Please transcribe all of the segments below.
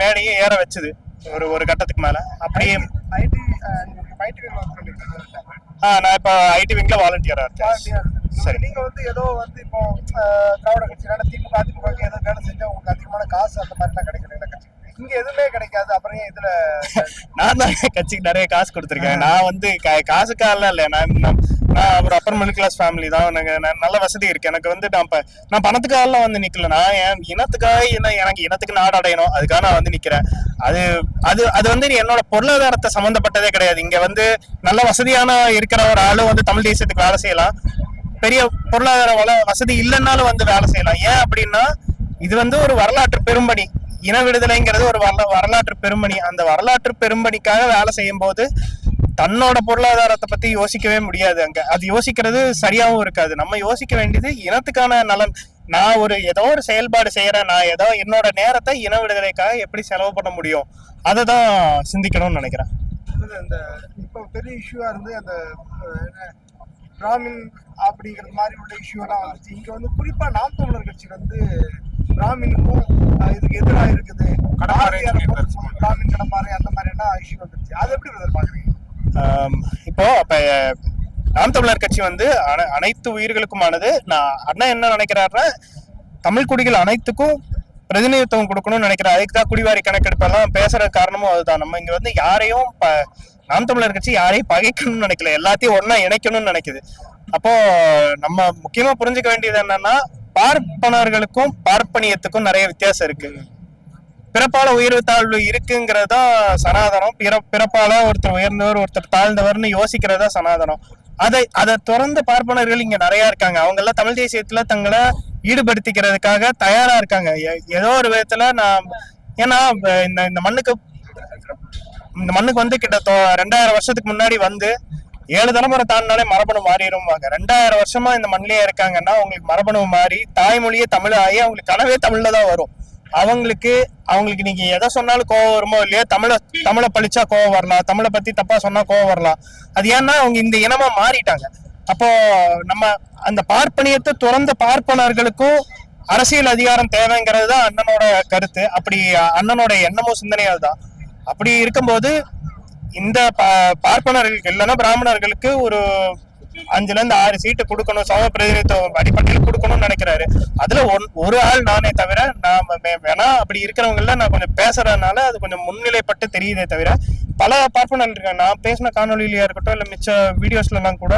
மேடையும் ஏற வச்சுது ஒரு கட்டத்துக்கு மேல. அப்படியே நான் இப்ப ஐடி விங்ல வாலண்டியரா இருக்கேன். சரி, நீங்க வந்து ஏதோ வந்து இப்போ திராவிட கட்சினால திமுக அதிமுக ஏதோ வேலை செஞ்சா உங்களுக்கு அதிகமான காசு அந்த மாதிரிலாம் கிடைக்கல கட்சி, இங்க எதுவுமே கிடைக்காது. அப்புறம் ஏன் இதுல நான் தான் கட்சிக்கு நிறைய காசு கொடுத்துருக்கேன். நான் வந்து காசுக்காக இல்ல, நான் ஒரு அப்பர் மிடில் கிளாஸ் ஃபேமிலி தான். எனக்கு நல்ல வசதி இருக்கு. எனக்கு வந்து நான் பணத்துக்காக வந்து நிக்கல. நான் என் இனத்துக்காக, எனக்கு இனத்துக்கு நாடு அடையணும், அதுக்காக நான் வந்து நிக்கிறேன். அது அது அது வந்து என்னோட பொருளாதாரத்தை சம்பந்தப்பட்டதே கிடையாது. இங்க வந்து நல்ல வசதியான இருக்கிற ஒரு ஆளு வந்து தமிழ் தேசியத்துக்கு வேலை செய்யலாம், பெரிய பொருளாதார வசதி இல்லைன்னாலும் வந்து வேலை செய்யலாம். ஏன் அப்படின்னா இது வந்து ஒரு வரலாற்று பெரும்பணி. இன விடுதலைங்கிறது ஒரு வரலாற்று பெரும்பணி. அந்த வரலாற்று பெரும்பணிக்காக வேலை செய்யும் போது தன்னோட பொருளாதாரத்தை பத்தி யோசிக்கவே முடியாது. அங்க அது யோசிக்கிறது சரியாவும் இருக்காது. நம்ம யோசிக்க வேண்டியது இனத்துக்கான நலன். நான் ஏதோ ஒரு செயல்பாடு செய்யறேன், நான் ஏதோ என்னோட நேரத்தை இன விடுதலைக்காக எப்படி செலவு பண்ண முடியும், அதை தான் சிந்திக்கணும்னு நினைக்கிறேன். இந்த இப்போ பெரிய இஷ்யூவா இருந்து அந்த பிராமின் அப்படிங்கிறது மாதிரி உள்ள இஷ்யூ எல்லாம் வந்துச்சு. இங்க வந்து குறிப்பா நாம் தமிழர் கட்சி வந்து பிராமினுக்கும் இதுக்கு எதிராக இருக்குது, பிராமின் கடப்பாறை அந்த மாதிரி எல்லாம் இஷ்யூ வந்துருச்சு. அதை எப்படி பாக்குறீங்க? இப்போ அப்ப நாம் தமிழர் கட்சி வந்து அனைத்து உயிர்களுக்குமானது. நான் அண்ணன் என்ன நினைக்கிறாருன்னா, தமிழ் குடிகள் அனைத்துக்கும் பிரதிநிதித்துவம் கொடுக்கணும்னு நினைக்கிறேன். அதுக்கு தான் குடிவாரி கணக்கெடுப்பெல்லாம் பேசுற காரணமும் அதுதான். நம்ம இங்க வந்து யாரையும் நாம் தமிழர் கட்சி யாரையும் பகைக்கணும்னு நினைக்கல, எல்லாத்தையும் ஒன்னா இணைக்கணும்னு நினைக்குது. அப்போ நம்ம முக்கியமா புரிஞ்சுக்க வேண்டியது என்னன்னா, பார்ப்பனர்களுக்கும் பார்ப்பனியத்துக்கும் நிறைய வித்தியாசம் இருக்கு. பிறப்பால உயர்வு தாழ்வு இருக்குங்கிறதா சனாதனம். பிறப்பால ஒருத்தர் உயர்ந்தவர் ஒருத்தர் தாழ்ந்தவர்னு யோசிக்கிறதா சனாதனம். அதை தொடர்ந்து பார்ப்பனர்கள் இங்க நிறைய இருக்காங்க. அவங்க எல்லாம் தமிழ் தேசியத்துல தங்களை ஈடுபடுத்திக்கிறதுக்காக தயாரா இருக்காங்க ஏதோ ஒரு விதத்துல. ஏன்னா இந்த மண்ணுக்கு வந்து கிட்ட 2000 வருஷத்துக்கு முன்னாடி வந்து 7 தலைமுறை தாண்டினாலே மரபணு மாறிடுவாங்க. 2000 வருஷமா இந்த மண்ணிலேயே இருக்காங்கன்னா அவங்களுக்கு மரபணு மாறி தாய்மொழியே தமிழ் ஆகி அவங்களுக்கு கனவே தமிழ்ல தான் வரும். அவங்களுக்கு நீங்க எதை சொன்னாலும் கோவம் வருமோ இல்லையா, தமிழை பழிச்சா கோவம் வரலாம், தமிழை பத்தி தப்பா சொன்னா கோவம் வரலாம். அது ஏன்னா அவங்க இந்த இனமா மாறிட்டாங்க. அப்போ நம்ம அந்த பார்ப்பனியத்தை துறந்த பார்ப்பனர்களுக்கும் அரசியல் அதிகாரம் தேவைங்கிறது தான் அண்ணனோட கருத்து. அப்படி அண்ணனோட எண்ணமும் சிந்தனையால் தான். அப்படி இருக்கும்போது இந்த பார்ப்பனர்களுக்கு இல்லைன்னா பிராமணர்களுக்கு ஒரு 5ல இருந்து 6 சீட்டு கொடுக்கணும், சம பிரதிநிதித்துவம் அடிப்படையில் கொடுக்கணும்னு நினைக்கிறாரு. அதுல ஒரு ஆள் நானே தவிர, நான் வேணா அப்படி இருக்கிறவங்கள நான் கொஞ்சம் பேசுறதுனால அது கொஞ்சம் முன்னிலைப்பட்டு தெரியுதே தவிர பல பார்ப்பனர்கள் இருக்காங்க. நான் பேசின காணொலியிலயா இருக்கட்டும் இல்ல மிச்ச வீடியோஸ்ல எல்லாம் கூட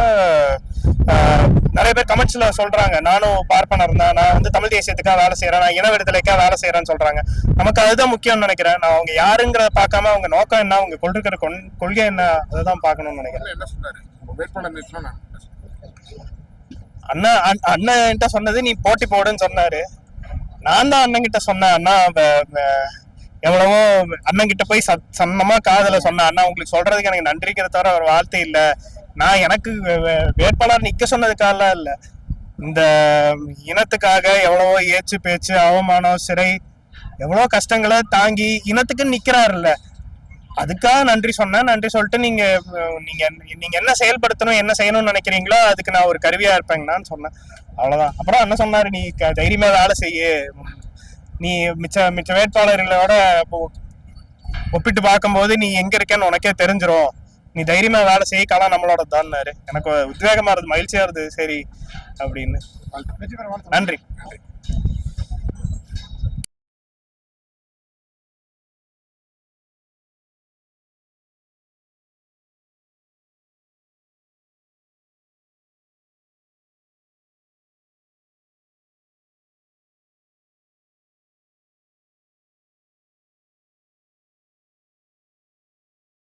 நிறைய பேர் கமெண்ட்ஸ்ல சொல்றாங்க, நானும் பார்ப்பனர் தான், நான் வந்து தமிழ் தேசியத்துக்காக வேலை செய்யறேன், நான் இன விடுதலைக்காக வேலை செய்யறேன்னு சொல்றாங்க. நமக்கு அதுதான் முக்கியம்னு நினைக்கிறேன். நான் அவங்க யாருங்கிறத பார்க்காம அவங்க நோக்கம் என்ன, அவங்க கொண்டிருக்கிற கொள்கை என்ன, அதைதான் பார்க்கணும்னு நினைக்கிறேன். அண்ணன் கிட்ட சொன்னது நீ போட்டி போடுன்னு சொன்னாரு. நான் தான் அண்ணன் கிட்ட சொன்னேன், அண்ணா எவ்வளவோ அண்ணன் கிட்ட போய் சன்னமா காதல சொன்னேன், அண்ணா உங்களுக்கு சொல்றதுக்கு எனக்கு நன்றிக்கிற தவிர ஒரு வார்த்தை இல்ல. நான் எனக்கு வேட்பாளர் நிக்க சொன்னதுக்காக இல்ல, இந்த இனத்துக்காக எவ்வளவோ ஏச்சு பேச்சு அவமானம் சிறை எவ்வளவு கஷ்டங்களை தாங்கி இனத்துக்கு நிக்கிறாருல்ல, அதுக்காக நன்றி சொன்னேன். நன்றி சொல்லிட்டு நீங்க என்ன செயல்படுத்தணும் என்ன செய்யணும்னு நினைக்கிறீங்களோ அதுக்கு நான் ஒரு கருவியா இருப்பேங்கன்னு சொன்னேன். அவ்வளவுதான். அப்புறம் என்ன சொன்னாரு, நீ தைரியமா வேலை செய்ய, நீ மிச்ச வேட்பாளர்களோட ஒப்பிட்டு பார்க்கும்போது நீ எங்க இருக்கேன்னு உனக்கே தெரிஞ்சிரும், நீ தைரியமா வேலை செய்ய, காலம் நம்மளோட தான்னாரு. எனக்கு உத்வேகமா இருந்தது, மகிழ்ச்சியா இருந்தது. சரி அப்படின்னு. நன்றி.